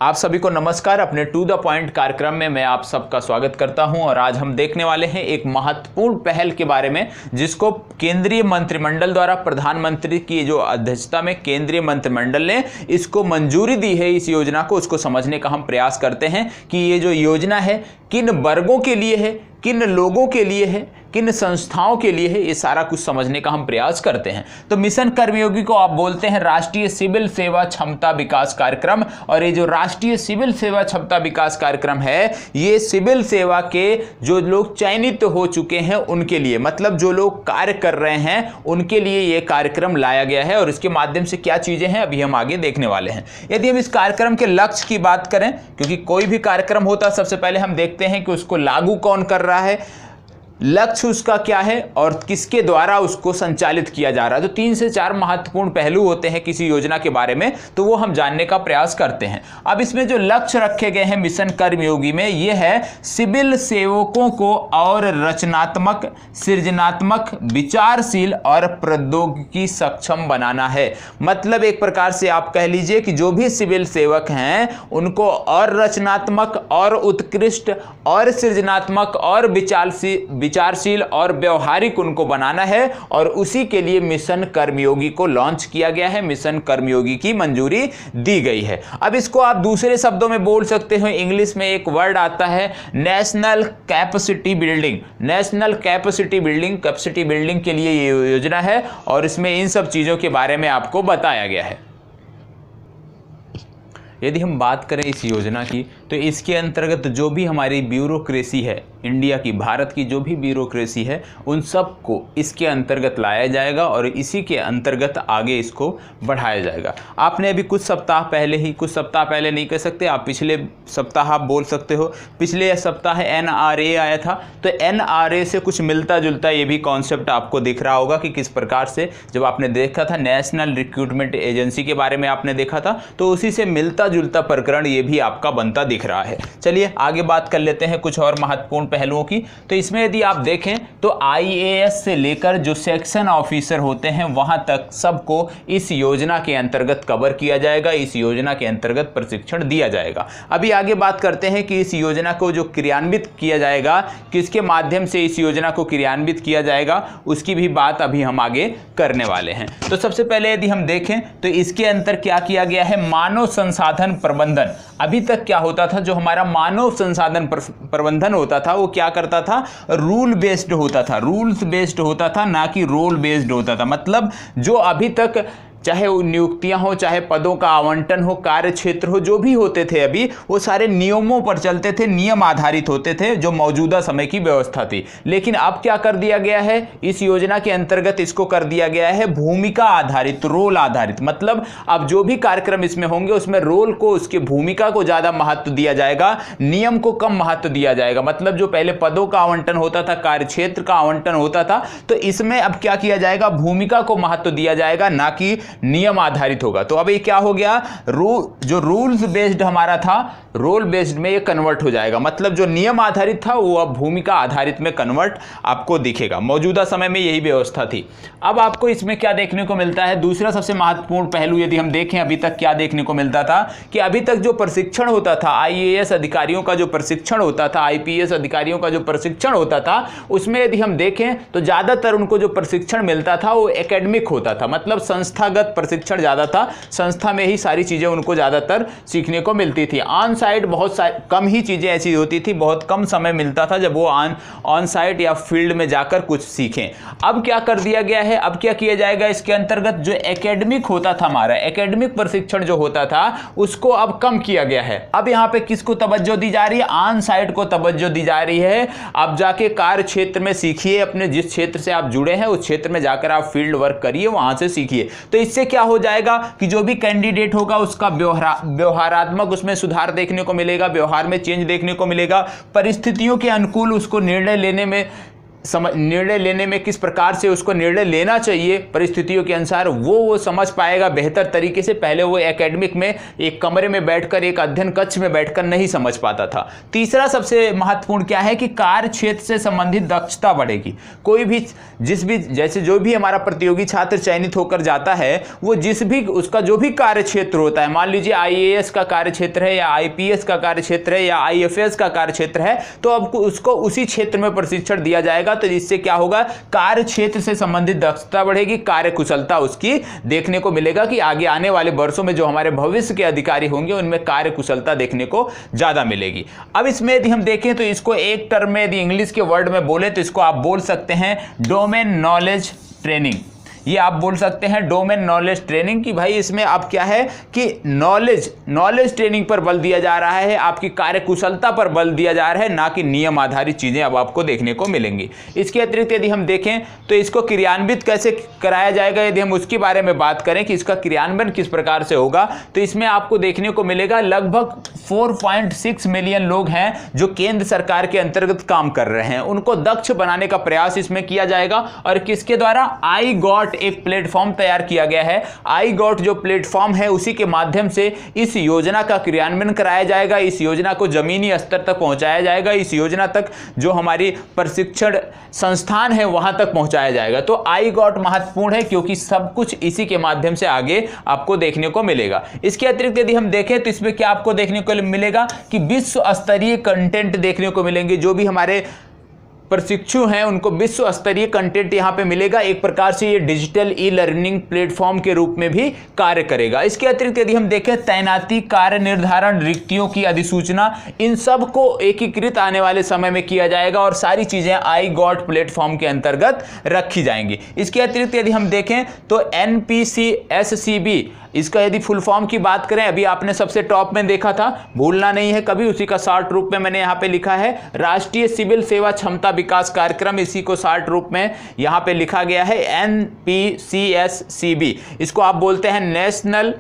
आप सभी को नमस्कार। अपने टू द पॉइंट कार्यक्रम में मैं आप सबका स्वागत करता हूं और आज हम देखने वाले हैं एक महत्वपूर्ण पहल के बारे में जिसको केंद्रीय मंत्रिमंडल द्वारा प्रधानमंत्री की जो अध्यक्षता में केंद्रीय मंत्रिमंडल ने इसको मंजूरी दी है। इस योजना को उसको समझने का हम प्रयास करते हैं कि ये जो योजना है किन वर्गों के लिए है, किन लोगों के लिए है, किन संस्थाओं के लिए है, ये सारा कुछ समझने का हम प्रयास करते हैं। तो मिशन कर्मयोगी को आप बोलते हैं राष्ट्रीय सिविल सेवा क्षमता विकास कार्यक्रम, और ये जो राष्ट्रीय सिविल सेवा क्षमता विकास कार्यक्रम है ये सिविल सेवा के जो लोग चयनित हो चुके हैं उनके लिए, मतलब जो लोग कार्य कर रहे हैं उनके लिए ये कार्यक्रम लाया गया है। और इसके माध्यम से क्या चीजें हैं अभी हम आगे देखने वाले हैं। यदि हम इस कार्यक्रम के लक्ष्य की बात करें, क्योंकि कोई भी कार्यक्रम होता है सबसे पहले हम देखते हैं कि उसको लागू कौन कर रहा है, लक्ष्य उसका क्या है और किसके द्वारा उसको संचालित किया जा रहा है। तो 3 से 4 महत्वपूर्ण पहलू होते हैं किसी योजना के बारे में, तो वो हम जानने का प्रयास करते हैं। अब इसमें जो लक्ष्य रखे गए हैं मिशन कर्मयोगी में, ये है सिविल सेवकों को और रचनात्मक, सृजनात्मक, विचारशील और प्रौद्योगिकी सक्षम बनाना है। मतलब एक प्रकार से आप कह लीजिए कि जो भी सिविल सेवक हैं उनको और रचनात्मक और उत्कृष्ट और सृजनात्मक और विचारशील और व्यवहारिक उनको बनाना है, और उसी के लिए मिशन कर्मयोगी को लॉन्च किया गया है। मिशन कर्मयोगी की मंजूरी दी गई है। अब इसको आप दूसरे शब्दों में बोल सकते हो, इंग्लिश में एक वर्ड आता है national capacity building. National capacity building के लिए ये योजना है और इसमें इन सब चीजों के बारे में आपको बताया गया है। यदि हम बात करें इस योजना की, तो इसके अंतर्गत जो भी हमारी ब्यूरोक्रेसी है, इंडिया की, भारत की जो भी ब्यूरोक्रेसी है, उन सब को इसके अंतर्गत लाया जाएगा और इसी के अंतर्गत आगे इसको बढ़ाया जाएगा। आपने अभी कुछ सप्ताह पहले नहीं कह सकते, आप पिछले सप्ताह आप बोल सकते हो, पिछले सप्ताह NRA आया था, तो NRA से कुछ मिलता जुलता ये भी कॉन्सेप्ट आपको दिख रहा होगा कि किस प्रकार से, जब आपने देखा था नेशनल रिक्रूटमेंट एजेंसी के बारे में आपने देखा था, तो उसी से मिलता जुलता प्रकरण ये भी आपका बनता दिख रहा है। चलिए आगे बात कर लेते हैं कुछ और महत्वपूर्ण पहलुओं की। तो इसमें यदि आप देखें तो IAS से लेकर जो सेक्शन ऑफिसर होते हैं वहां तक सबको इस योजना के अंतर्गत कवर किया जाएगा, इस योजना के अंतर्गत प्रशिक्षण दिया जाएगा। अभी आगे बात करते हैं कि इस योजना को जो क्रियान्वित किया जाएगा, किसके माध्यम से इस योजना को क्रियान्वित किया जाएगा, उसकी भी बात अभी हम आगे करने वाले हैं। तो सबसे पहले यदि हम देखें तो इसके अंतर क्या किया गया है, मानव संसाधन प्रबंधन। अभी तक क्या होता था, जो हमारा मानव संसाधन प्रबंधन होता था वो क्या करता था, रूल्स बेस्ड होता था, ना कि रोल बेस्ड होता था। मतलब जो अभी तक चाहे नियुक्तियां हो, चाहे पदों का आवंटन हो, कार्य क्षेत्र हो, जो भी होते थे अभी वो सारे नियमों पर चलते थे, नियम आधारित होते थे, जो मौजूदा समय की व्यवस्था थी। लेकिन अब क्या कर दिया गया है, इस योजना के अंतर्गत इसको कर दिया गया है भूमिका आधारित, रोल आधारित। मतलब अब जो भी कार्यक्रम इसमें होंगे उसमें रोल को, उसकी भूमिका को ज्यादा महत्व दिया जाएगा, नियम को कम महत्व दिया जाएगा। मतलब जो पहले पदों का आवंटन होता था, कार्य क्षेत्र का आवंटन होता था, तो इसमें अब क्या किया जाएगा, भूमिका को महत्व दिया जाएगा, ना कि नियम आधारित होगा। तो अब ये क्या हो गया, जो रूल्स बेस्ड हमारा था, रोल बेस्ड में ये कन्वर्ट हो जाएगा। मतलब जो नियम आधारित था वो अब भूमिका आधारित में कन्वर्ट आपको दिखेगा। मौजूदा समय में यही व्यवस्था थी। अब आपको इसमें क्या देखने को मिलता है, दूसरा सबसे महत्वपूर्ण पहलू यदि हम देखें, अभी तक क्या देखने को मिलता था कि अभी तक जो प्रशिक्षण होता था, IAS अधिकारियों का जो प्रशिक्षण होता था, IPS अधिकारियों का जो प्रशिक्षण होता था, उसमें यदि हम देखें तो ज्यादातर उनको जो प्रशिक्षण मिलता था वो एकेडमिक होता था। मतलब संस्थागत प्रशिक्षण ज्यादा था, संस्था में ही सारी चीजें उनको ज्यादातर सीखने को मिलती थी। ऑन साइट बहुत कम ही चीजें ऐसी होती थी, बहुत कम समय मिलता था जब वो ऑन साइट या फील्ड में जाकर कुछ सीखें। अब क्या कर दिया गया है, अब क्या किया जाएगा इसके अंतर्गत, जो एकेडमिक होता था, हमारा एकेडमिक प्रशिक्षण जो होता था उसको अब कम किया गया है। अब यहाँ पे किसको तवज्जो दी जा रही है, ऑन साइट को तवज्जो दी जा रही है। आप जाके कार्य क्षेत्र में सीखिए, अपने जिस क्षेत्र से आप जुड़े हैं उस क्षेत्र में जाकर आप फील्ड वर्क करिए, वहां से सीखिए। तो इससे क्या हो जाएगा कि जो भी कैंडिडेट होगा उसका व्यवहारात्मक उसमें सुधार देखने को मिलेगा, व्यवहार में चेंज देखने को मिलेगा, परिस्थितियों के अनुकूल उसको निर्णय लेने में निर्णय लेने में किस प्रकार से उसको निर्णय लेना चाहिए परिस्थितियों के अनुसार, वो समझ पाएगा बेहतर तरीके से। पहले वो एकेडमिक में एक कमरे में बैठकर, एक अध्ययन कक्ष में बैठकर नहीं समझ पाता था। तीसरा सबसे महत्वपूर्ण क्या है कि कार्य क्षेत्र से संबंधित दक्षता बढ़ेगी। कोई भी जैसे जो भी हमारा प्रतियोगी छात्र चयनित होकर जाता है, वो उसका जो भी कार्य क्षेत्र होता है, मान लीजिए IAS का कार्य क्षेत्र है या IPS का कार्य क्षेत्र है या IFS का कार्य क्षेत्र है, तो अब उसको उसी क्षेत्र में प्रशिक्षण दिया जाएगा। तो इससे क्या होगा, कार्य क्षेत्र से संबंधित दक्षता बढ़ेगी, कार्य कुशलता उसकी देखने को मिलेगा कि आगे आने वाले वर्षों में जो हमारे भविष्य के अधिकारी होंगे उनमें कार्य कुशलता देखने को ज्यादा मिलेगी। अब इसमें यदि हम देखें तो इसको एक टर्म में यदि इंग्लिश के वर्ड में बोले तो इसको आप बोल सकते हैं डोमेन नॉलेज ट्रेनिंग। ये आप बोल सकते हैं डोमेन नॉलेज ट्रेनिंग कि भाई इसमें अब क्या है कि नॉलेज ट्रेनिंग पर बल दिया जा रहा है, आपकी कार्यकुशलता पर बल दिया जा रहा है, ना कि नियम आधारित चीजें अब आपको देखने को मिलेंगी। इसके अतिरिक्त यदि हम देखें तो इसको क्रियान्वित कैसे कराया जाएगा, यदि हम उसके बारे में बात करें कि इसका क्रियान्वयन किस प्रकार से होगा, तो इसमें आपको देखने को मिलेगा लगभग 4.6 मिलियन लोग हैं जो केंद्र सरकार के अंतर्गत काम कर रहे हैं, उनको दक्ष बनाने का प्रयास इसमें किया जाएगा। और किसके द्वारा, आई गॉट एक प्लेटफॉर्म तैयार किया गया है। आई गॉट जो प्लेटफॉर्म है उसी के माध्यम से इस योजना का क्रियान्वयन कराया जाएगा, इस योजना को जमीनी स्तर तक पहुंचाया जाएगा, इस योजना तक जो हमारी प्रशिक्षण संस्थान है वहां तक पहुंचाया जाएगा। तो आई गॉट महत्वपूर्ण है क्योंकि सब कुछ इसी के माध्यम से आगे आपको देखने को मिलेगा। इसके अतिरिक्त यदि हम देखें तो इसमें क्या आपको देखने को मिलेगा कि विश्व स्तरीय कंटेंट देखने को मिलेंगे। जो भी हमारे प्रशिक्षु हैं उनको विश्व स्तरीय कंटेंट यहां पे मिलेगा। एक प्रकार से ये डिजिटल ई लर्निंग प्लेटफॉर्म के रूप में भी कार्य करेगा। इसके अतिरिक्त यदि हम देखें तैनाती, कार्य निर्धारण, रिक्तियों की अधिसूचना, इन सब को एकीकृत आने वाले समय में किया जाएगा और सारी चीजें आई गॉट प्लेटफॉर्म के अंतर्गत रखी जाएंगी। इसके अतिरिक्त यदि हम देखें तो NPCSCB, इसका यदि फुल फॉर्म की बात करें, अभी आपने सबसे टॉप में देखा था, भूलना नहीं है कभी, उसी का शॉर्ट रूप में मैंने यहां पे लिखा है राष्ट्रीय सिविल सेवा क्षमता विकास कार्यक्रम, इसी को शॉर्ट रूप में यहां पे लिखा गया है NPCSCB। इसको आप बोलते हैं national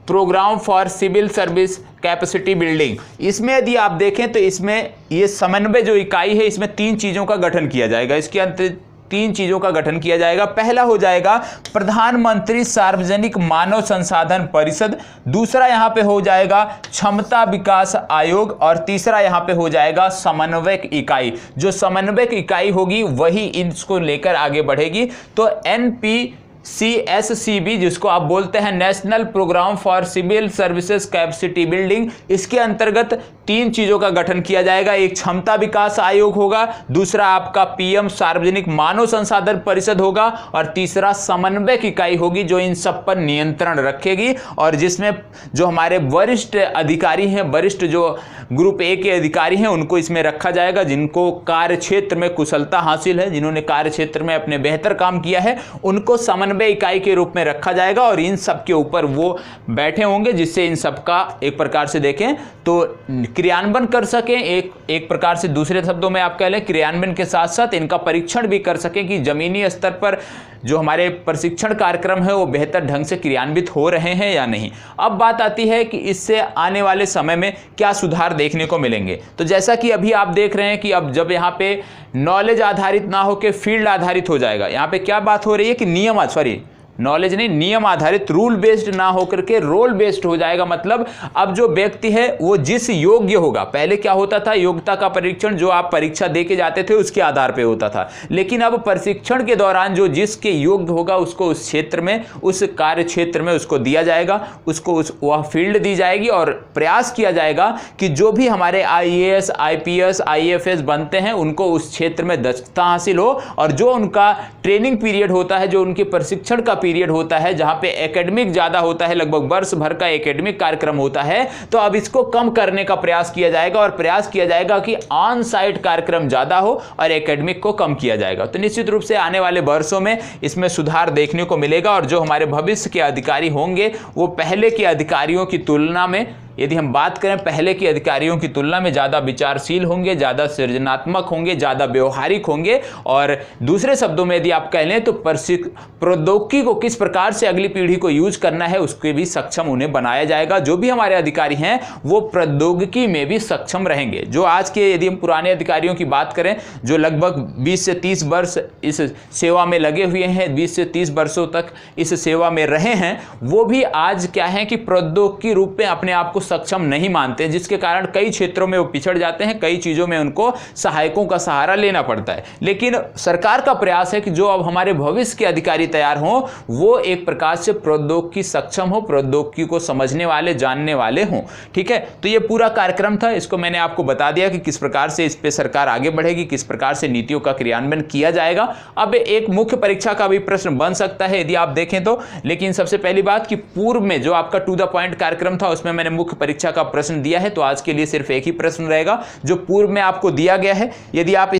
programme for civil service capacity building. इसमें यदि आप देखें तो इसमें ये समन्वय जो इकाई है इसमें 3 चीजों का गठन किया जाएगा। इसके अंत 3 चीजों का गठन किया जाएगा। पहला हो जाएगा प्रधानमंत्री सार्वजनिक मानव संसाधन परिषद, दूसरा यहां पे हो जाएगा क्षमता विकास आयोग और तीसरा यहां पे हो जाएगा समन्वयक इकाई। जो समन्वयक इकाई होगी वही इसको लेकर आगे बढ़ेगी। तो NPCSCB जिसको आप बोलते हैं national programme for civil services capacity building, इसके अंतर्गत 3 चीजों का गठन किया जाएगा। एक क्षमता विकास आयोग होगा, दूसरा आपका PM सार्वजनिक मानव संसाधन परिषद होगा और तीसरा समन्वयक इकाई होगी जो इन सब पर नियंत्रण रखेगी और जिसमें जो हमारे वरिष्ठ अधिकारी हैं, वरिष्ठ जो ग्रुप A के अधिकारी हैं उनको इसमें रखा जाएगा, जिनको कार्य क्षेत्र में कुशलता हासिल है, जिन्होंने कार्य क्षेत्र में अपने बेहतर काम किया है, उनको समन्वय इकाई के रूप में रखा जाएगा और इन सब के ऊपर वो बैठे होंगे, जिससे इन सब का एक प्रकार से देखें तो क्रियान्वयन कर सकें। एक प्रकार से दूसरे शब्दों में आप कह लें क्रियान्वयन के साथ साथ इनका परीक्षण भी कर सकें कि जमीनी स्तर पर जो हमारे प्रशिक्षण कार्यक्रम है वो बेहतर ढंग से क्रियान्वित हो रहे हैं या नहीं। अब बात आती है कि इससे आने वाले समय में क्या सुधार देखने को मिलेंगे। तो जैसा कि अभी आप देख रहे हैं कि अब जब यहाँ पे नॉलेज आधारित ना होकर फील्ड आधारित हो जाएगा, यहाँ पे क्या बात हो रही है कि नॉलेज नहीं, नियम आधारित, रूल बेस्ड ना होकर के रोल बेस्ड हो जाएगा। मतलब अब जो व्यक्ति है वो जिस योग्य होगा, पहले क्या होता था योग्यता का परीक्षण जो आप परीक्षा दे के जाते थे उसके आधार पे होता था, लेकिन अब प्रशिक्षण के दौरान जो जिसके योग्य होगा उसको उस क्षेत्र में, उस कार्य क्षेत्र में उसको दिया जाएगा, उसको वह फील्ड दी जाएगी और प्रयास किया जाएगा कि जो भी हमारे IAS, IPS, IFS बनते हैं उनको उस क्षेत्र में दक्षता हासिल हो और जो उनका ट्रेनिंग पीरियड होता है, जो उनके प्रशिक्षण का पीरियड होता है, जहां पे एकेडमिक ज्यादा होता है, लगभग वर्ष भर का एकेडमिक कार्यक्रम होता है, तो अब इसको कम करने का प्रयास किया जाएगा और प्रयास किया जाएगा कि ऑन साइट कार्यक्रम ज्यादा हो और एकेडमिक को कम किया जाएगा। तो निश्चित रूप से आने वाले वर्षों में इसमें सुधार देखने को मिलेगा और जो हमारे भविष्य के अधिकारी होंगे वो पहले के अधिकारियों की तुलना में यदि हम बात करें पहले के अधिकारियों की तुलना में ज़्यादा विचारशील होंगे, ज़्यादा सृजनात्मक होंगे, ज़्यादा व्यवहारिक होंगे। और दूसरे शब्दों में यदि आप कह लें तो प्रौद्योगिकी को किस प्रकार से अगली पीढ़ी को यूज करना है उसके भी सक्षम उन्हें बनाया जाएगा। जो भी हमारे अधिकारी हैं वो प्रौद्योगिकी में भी सक्षम रहेंगे। जो आज के यदि हम पुराने अधिकारियों की बात करें जो लगभग 20 से 30 वर्ष इस सेवा में लगे हुए हैं, 20 से 30 वर्षों तक इस सेवा में रहे हैं, वो भी आज क्या है कि प्रौद्योगिकी रूप में अपने आप को सक्षम नहीं मानते, जिसके कारण कई क्षेत्रों में वो पिछड़ जाते हैं, कई चीज़ों में उनको सहायकों का सहारा लेना पड़ता है। लेकिन सरकार का प्रयास है कि जो अब हमारे भविष्य के अधिकारी तैयार हों वो एक प्रकार से प्रौद्योगिकी सक्षम हो, प्रौद्योगिकी को समझने वाले, जानने वाले हों। ठीक है, तो ये पूरा कार्यक्रम था, इसको मैंने आपको बता दिया कि किस प्रकार से इस पे सरकार आगे बढ़ेगी, किस प्रकार से नीतियों का क्रियान्वयन किया जाएगा। अब एक मुख्य परीक्षा का भी प्रश्न बन सकता है यदि आप देखें तो, लेकिन सबसे पहली बात कि पूर्व में जो आपका टू द पॉइंट कार्यक्रम था उसमें मैंने मुख्य परीक्षा का प्रश्न दिया है, तो आज के लिए सिर्फ एक ही प्रश्न रहेगा जो पूर्व में आपको दिया गया है। यदि आप